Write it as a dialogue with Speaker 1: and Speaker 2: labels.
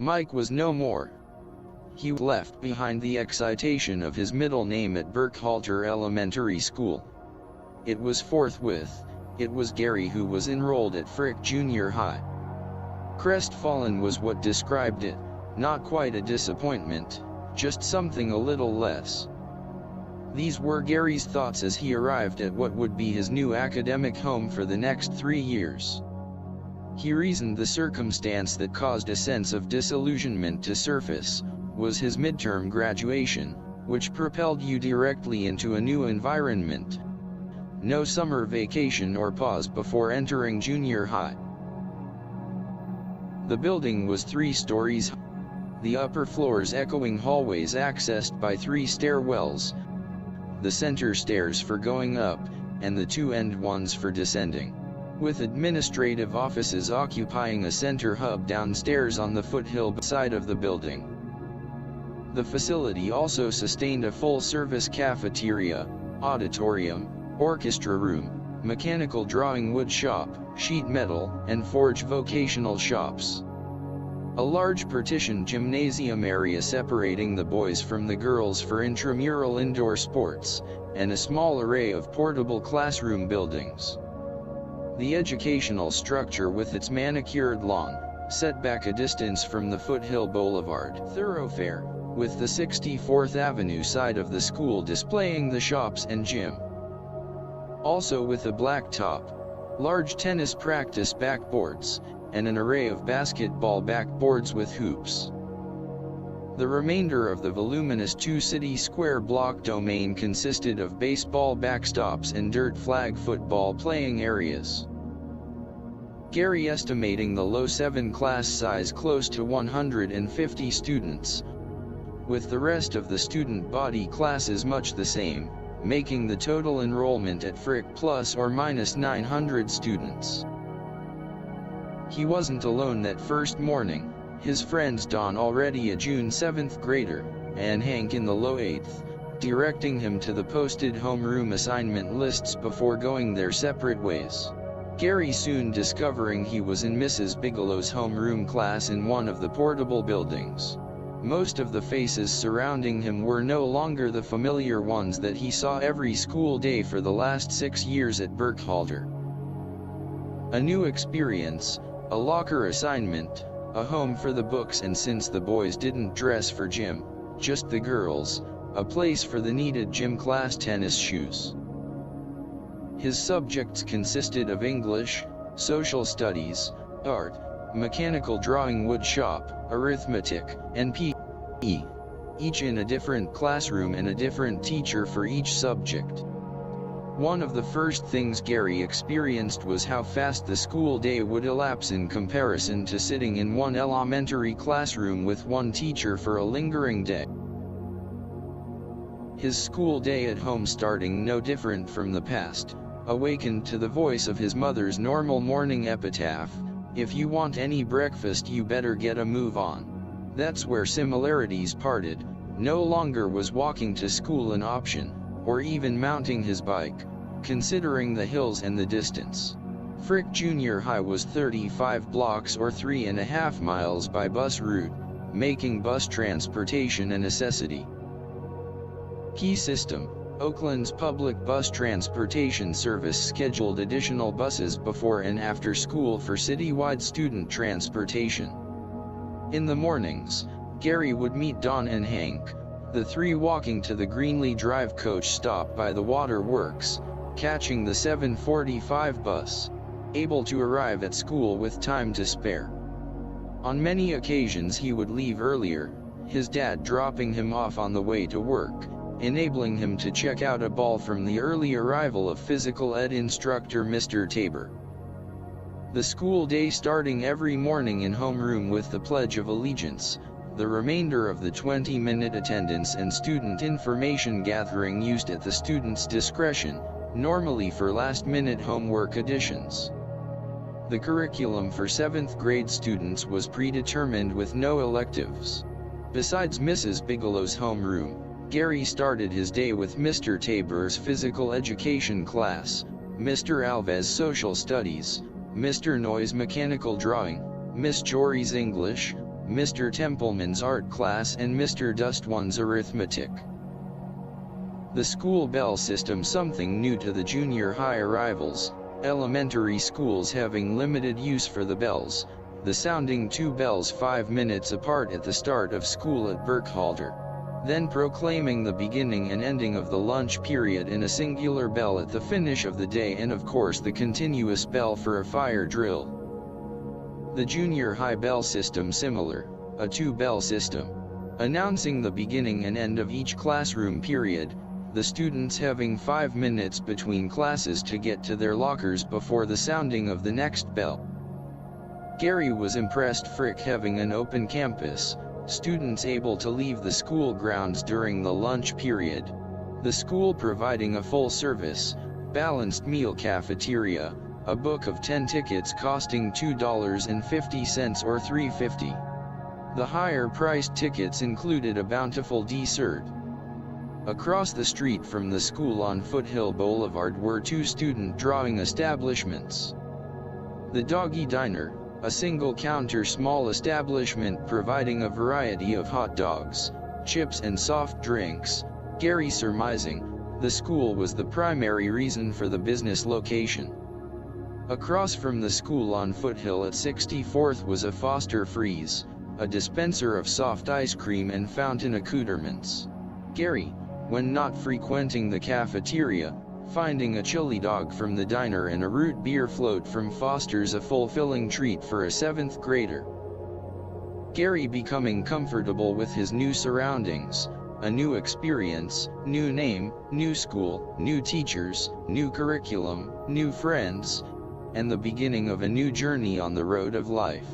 Speaker 1: Mike was no more. He left behind the excitation of his middle name at Burckhalter Elementary School. It was forthwith, it was Gary who was enrolled at Frick Junior High. Crestfallen was what described it, not quite a disappointment, just something a little less. These were Gary's thoughts as he arrived at what would be his new academic home for the next 3 years. He reasoned the circumstance that caused a sense of disillusionment to surface was his midterm graduation, which propelled you directly into a new environment. No summer vacation or pause before entering junior high. The building was 3 stories high, the upper floors echoing hallways accessed by 3 stairwells, the center stairs for going up, and the 2 end ones for descending, with administrative offices occupying a center hub downstairs on the foothill side of the building. The facility also sustained a full-service cafeteria, auditorium, orchestra room, mechanical drawing wood shop, sheet metal, and forge vocational shops. A large partitioned gymnasium area separating the boys from the girls for intramural indoor sports, and a small array of portable classroom buildings. The educational structure with its manicured lawn, set back a distance from the Foothill Boulevard thoroughfare, with the 64th Avenue side of the school displaying the shops and gym. Also with a black top, large tennis practice backboards, and an array of basketball backboards with hoops. The remainder of the voluminous 2-city square block domain consisted of baseball backstops and dirt flag football playing areas. Gary estimating the low 7 class size close to 150 students, with the rest of the student body classes much the same, making the total enrollment at Frick plus or minus 900 students. He wasn't alone that first morning. His friends Don, already a June 7th grader, and Hank in the low 8th, directing him to the posted homeroom assignment lists before going their separate ways. Gary soon discovering he was in Mrs. Bigelow's homeroom class in one of the portable buildings. Most of the faces surrounding him were no longer the familiar ones that he saw every school day for the last 6 years at Burckhalter. A new experience, a locker assignment, a home for the books, and since the boys didn't dress for gym, just the girls, a place for the needed gym class tennis shoes. His subjects consisted of English, social studies, art, mechanical drawing wood shop, arithmetic, and PE, each in a different classroom and a different teacher for each subject. One of the first things Gary experienced was how fast the school day would elapse in comparison to sitting in one elementary classroom with one teacher for a lingering day. His school day at home starting no different from the past, awakened to the voice of his mother's normal morning epitaph, "If you want any breakfast you better get a move on." That's where similarities parted. No longer was walking to school an option, or even mounting his bike, considering the hills and the distance. Frick Junior High was 35 blocks or 3.5 miles by bus route, making bus transportation a necessity. Key system: Oakland's public bus transportation service scheduled additional buses before and after school for citywide student transportation. In the mornings, Gary would meet Don and Hank, the 3 walking to the Greenlee Drive coach stop by the waterworks, catching the 7:45 bus, able to arrive at school with time to spare. On many occasions he would leave earlier, his dad dropping him off on the way to work, enabling him to check out a ball from the early arrival of physical ed instructor Mr. Tabor. The school day starting every morning in homeroom with the Pledge of Allegiance, the remainder of the 20-minute attendance and student information gathering used at the student's discretion, normally for last-minute homework additions. The curriculum for 7th grade students was predetermined with no electives. Besides Mrs. Bigelow's homeroom, Gary started his day with Mr. Tabor's physical education class, Mr. Alves social studies, Mr. Noy's mechanical drawing, Miss Jory's English, Mr. Templeman's art class and Mr. Dustwan's arithmetic. The school bell system, something new to the junior high arrivals, elementary schools having limited use for the bells, the sounding 2 bells 5 minutes apart at the start of school at Burckhalter, then proclaiming the beginning and ending of the lunch period in a singular bell at the finish of the day, and of course the continuous bell for a fire drill. The junior high bell system similar, a 2-bell system, announcing the beginning and end of each classroom period, the students having 5 minutes between classes to get to their lockers before the sounding of the next bell. Gary was impressed. Frick having an open campus, students able to leave the school grounds during the lunch period, the school providing a full service, balanced meal cafeteria, a book of 10 tickets costing $2.50 or $3.50. The higher priced tickets included a bountiful dessert. Across the street from the school on Foothill Boulevard were 2 student drawing establishments. The Doggy Diner, a single counter small establishment providing a variety of hot dogs, chips and soft drinks, Gary surmising, the school was the primary reason for the business location. Across from the school on Foothill at 64th was a Foster Freeze, a dispenser of soft ice cream and fountain accoutrements. Gary, when not frequenting the cafeteria, finding a chili dog from the diner and a root beer float from Foster's a fulfilling treat for a 7th grader. Gary becoming comfortable with his new surroundings, a new experience, new name, new school, new teachers, new curriculum, new friends, and the beginning of a new journey on the road of life.